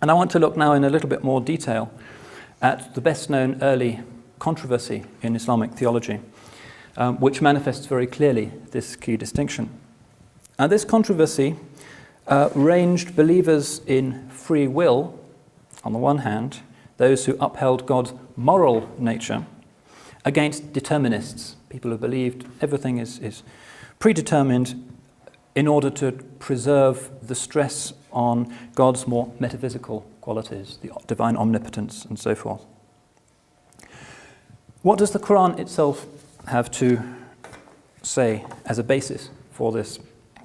And I want to look now in a little bit more detail at the best-known early controversy in Islamic theology, which manifests very clearly this key distinction. And this controversy ranged believers in free will, on the one hand, those who upheld God's moral nature, against determinists, people who believed everything is predetermined in order to preserve the stress on God's more metaphysical qualities, the divine omnipotence and so forth. What does the Quran itself have to say as a basis for this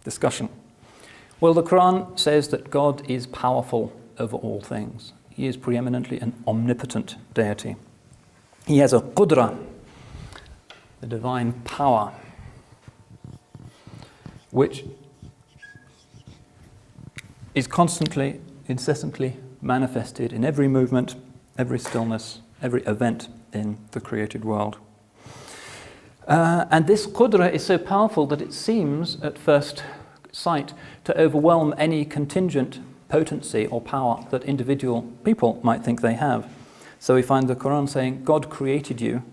discussion? Well, the Quran says that God is powerful over all things. He is preeminently an omnipotent deity. He has a qudra, the divine power, which is constantly, incessantly manifested in every movement, every stillness, every event in the created world. And this qudra is so powerful that it seems, at first sight, to overwhelm any contingent potency or power that individual people might think they have. So we find the Quran saying, God created you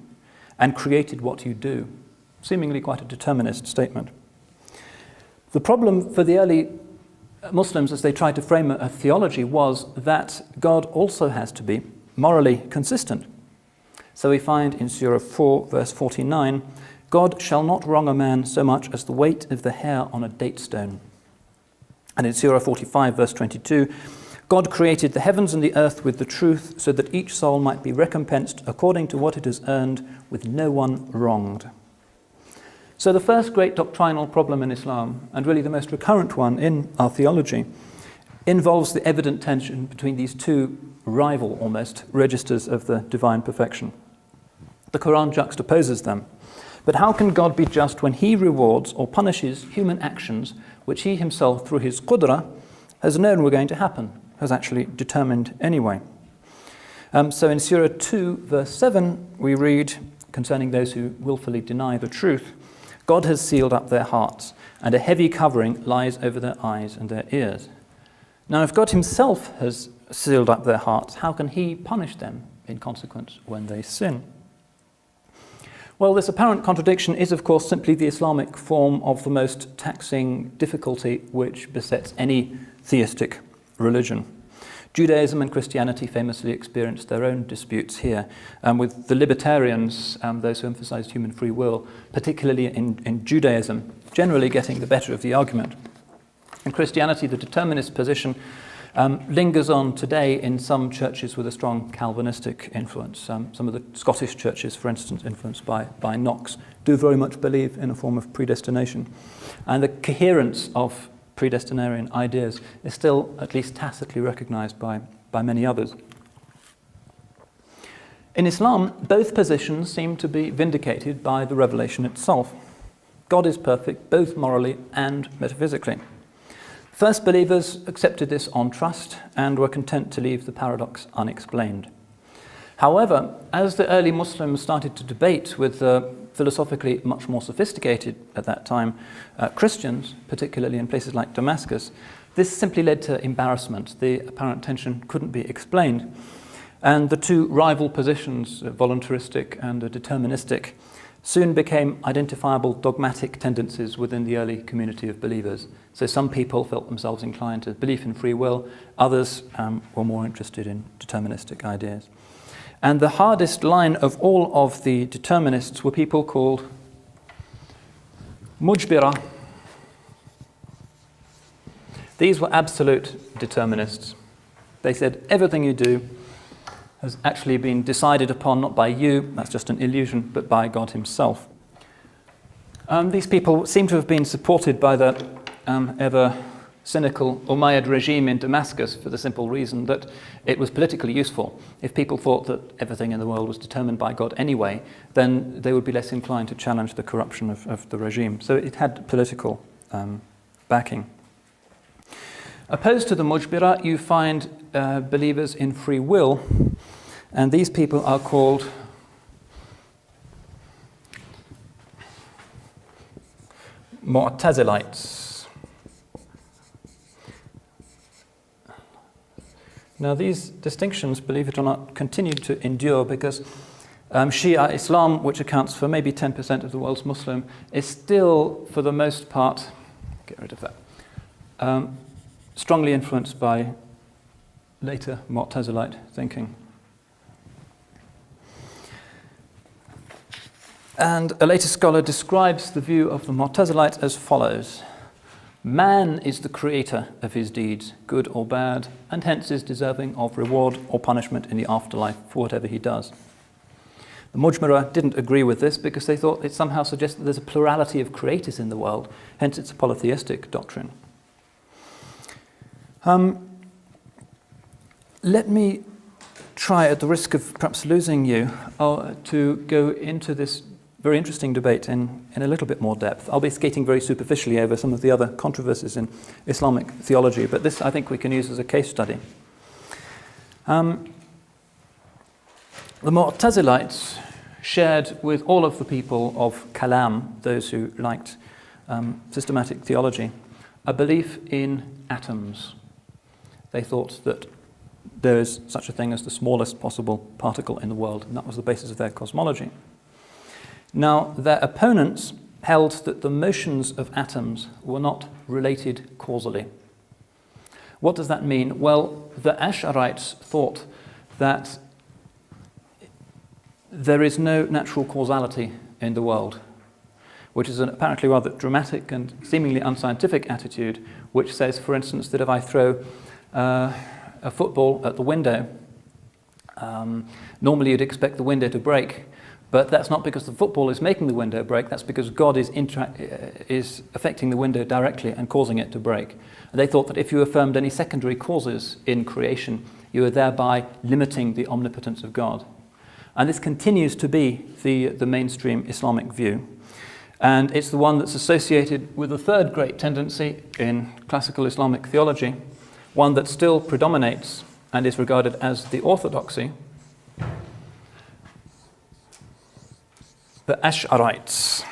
and created what you do. Seemingly quite a determinist statement. The problem for the early Muslims as they tried to frame a theology was that God also has to be morally consistent. So we find in Surah 4, verse 49, God shall not wrong a man so much as the weight of the hair on a date stone. And in Surah 45, verse 22, God created the heavens and the earth with the truth so that each soul might be recompensed according to what it has earned, with no one wronged. So the first great doctrinal problem in Islam, and really the most recurrent one in our theology, involves the evident tension between these two rival, almost, registers of the divine perfection. The Quran juxtaposes them. But how can God be just when he rewards or punishes human actions which he himself, through his qudra, has known were going to happen, has actually determined anyway? So in Surah 2, verse 7, we read, concerning those who willfully deny the truth, God has sealed up their hearts, and a heavy covering lies over their eyes and their ears. Now, if God himself has sealed up their hearts, how can he punish them in consequence when they sin? Well, this apparent contradiction is, of course, simply the Islamic form of the most taxing difficulty which besets any theistic religion. Judaism and Christianity famously experienced their own disputes here, with the libertarians, those who emphasized human free will, particularly in Judaism, generally getting the better of the argument. In Christianity, the determinist position lingers on today in some churches with a strong Calvinistic influence. Some of the Scottish churches, for instance, influenced by Knox, do very much believe in a form of predestination. And the coherence of predestinarian ideas is still at least tacitly recognized by many others. In Islam, both positions seem to be vindicated by the revelation itself. God is perfect, both morally and metaphysically. First believers accepted this on trust and were content to leave the paradox unexplained. However, as the early Muslims started to debate with philosophically much more sophisticated at that time Christians, particularly in places like Damascus, this simply led to embarrassment. The apparent tension couldn't be explained. And the two rival positions, voluntaristic and deterministic, soon became identifiable dogmatic tendencies within the early community of believers. So some people felt themselves inclined to belief in free will, others were more interested in deterministic ideas. And the hardest line of all of the determinists were people called mujbira. These were absolute determinists. They said everything you do has actually been decided upon not by you, that's just an illusion, but by God himself. These people seem to have been supported by the ever cynical Umayyad regime in Damascus for the simple reason that it was politically useful. If people thought that everything in the world was determined by God anyway, then they would be less inclined to challenge the corruption of the regime. So it had political backing. Opposed to the mujbira, you find believers in free will, and these people are called Mu'tazilites. Now, these distinctions, believe it or not, continue to endure because Shia Islam, which accounts for maybe 10% of the world's Muslim, is still, for the most part, get rid of that, strongly influenced by later Mu'tazilite thinking. And a later scholar describes the view of the Mu'tazilites as follows: man is the creator of his deeds, good or bad, and hence is deserving of reward or punishment in the afterlife for whatever he does. The Mujmira didn't agree with this because they thought it somehow suggested there's a plurality of creators in the world, hence it's a polytheistic doctrine. Let me try, at the risk of perhaps losing you, to go into this very interesting debate in a little bit more depth. I'll be skating very superficially over some of the other controversies in Islamic theology, but this I think we can use as a case study. The Mu'tazilites shared with all of the people of Kalam, those who liked systematic theology, a belief in atoms. They thought that there is such a thing as the smallest possible particle in the world, and that was the basis of their cosmology. Now, their opponents held that the motions of atoms were not related causally. What does that mean? Well, the Ash'arites thought that there is no natural causality in the world, which is an apparently rather dramatic and seemingly unscientific attitude, which says, for instance, that if I throw a football at the window, normally you'd expect the window to break, but that's not because the football is making the window break, that's because God is affecting the window directly and causing it to break. And they thought that if you affirmed any secondary causes in creation, you were thereby limiting the omnipotence of God. And this continues to be the mainstream Islamic view. And it's the one that's associated with the third great tendency in classical Islamic theology, one that still predominates and is regarded as the orthodoxy, the Ash'arites.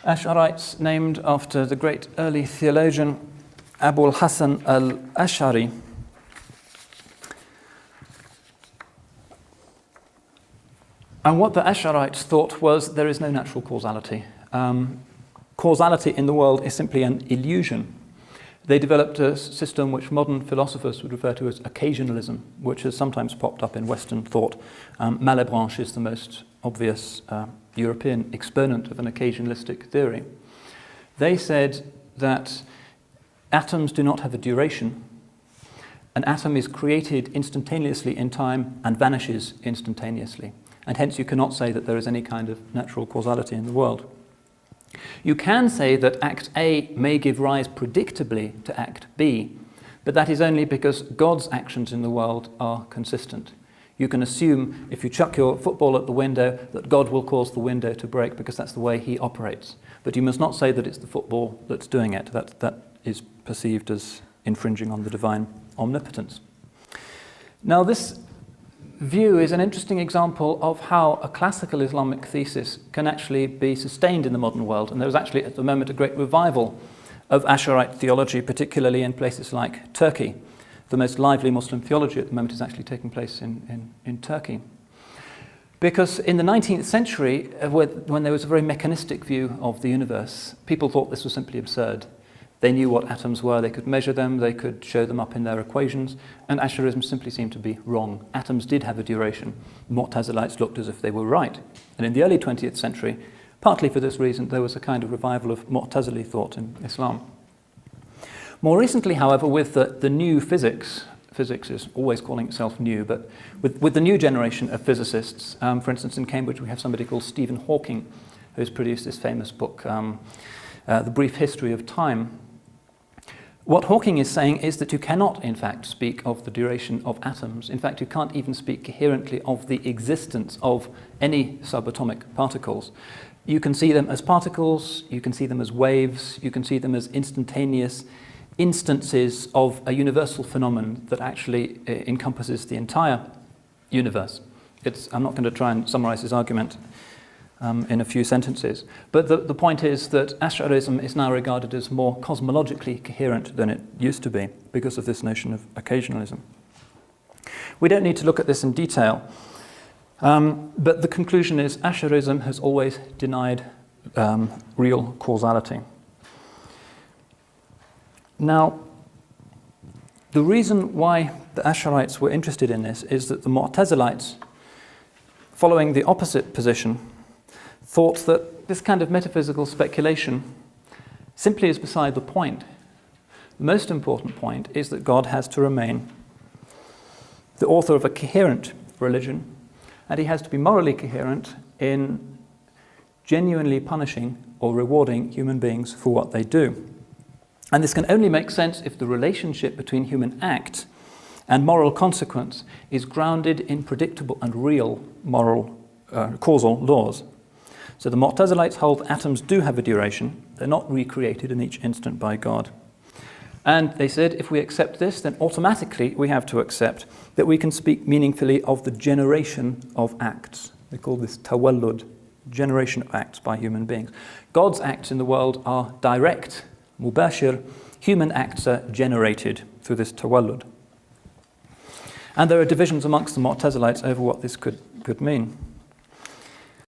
Ash'arites, named after the great early theologian Abul Hasan al-Ash'ari. And what the Ash'arites thought was there is no natural causality. Causality in the world is simply an illusion. They developed a system which modern philosophers would refer to as occasionalism, which has sometimes popped up in Western thought. Malebranche is the most obvious European exponent of an occasionalistic theory. They said that atoms do not have a duration. An atom is created instantaneously in time and vanishes instantaneously. And hence you cannot say that there is any kind of natural causality in the world. You can say that Act A may give rise predictably to Act B, but that is only because God's actions in the world are consistent. You can assume if you chuck your football at the window that God will cause the window to break because that's the way he operates. But you must not say that it's the football that's doing it. That is perceived as infringing on the divine omnipotence. Now, this view is an interesting example of how a classical Islamic thesis can actually be sustained in the modern world. And there is actually at the moment a great revival of Ash'arite theology, particularly in places like Turkey. The most lively Muslim theology at the moment is actually taking place in Turkey. Because in the 19th century, when there was a very mechanistic view of the universe, people thought this was simply absurd. They knew what atoms were, they could measure them, they could show them up in their equations, and Ash'arism simply seemed to be wrong. Atoms did have a duration. Mu'tazilites looked as if they were right. And in the early 20th century, partly for this reason, there was a kind of revival of Mu'tazili thought in Islam. More recently, however, with the new physics is always calling itself new, but with the new generation of physicists, for instance, in Cambridge we have somebody called Stephen Hawking, who's produced this famous book, The Brief History of Time. What Hawking is saying is that you cannot, in fact, speak of the duration of atoms. In fact, you can't even speak coherently of the existence of any subatomic particles. You can see them as particles, you can see them as waves, you can see them as instantaneous instances of a universal phenomenon that actually encompasses the entire universe. I'm not going to try and summarize his argument in a few sentences. But the point is that Ash'arism is now regarded as more cosmologically coherent than it used to be because of this notion of occasionalism. We don't need to look at this in detail, but the conclusion is Ash'arism has always denied real causality. Now, the reason why the Ash'arites were interested in this is that the Mu'tazilites, following the opposite position, thought that this kind of metaphysical speculation simply is beside the point. The most important point is that God has to remain the author of a coherent religion, and he has to be morally coherent in genuinely punishing or rewarding human beings for what they do. And this can only make sense if the relationship between human act and moral consequence is grounded in predictable and real moral causal laws. So the Mu'tazilites hold atoms do have a duration. They're not recreated in each instant by God. And they said if we accept this, then automatically we have to accept that we can speak meaningfully of the generation of acts. They call this tawallud, generation of acts by human beings. God's acts in the world are direct, mubashir. Human acts are generated through this tawallud. And there are divisions amongst the Mu'tazilites over what this could mean.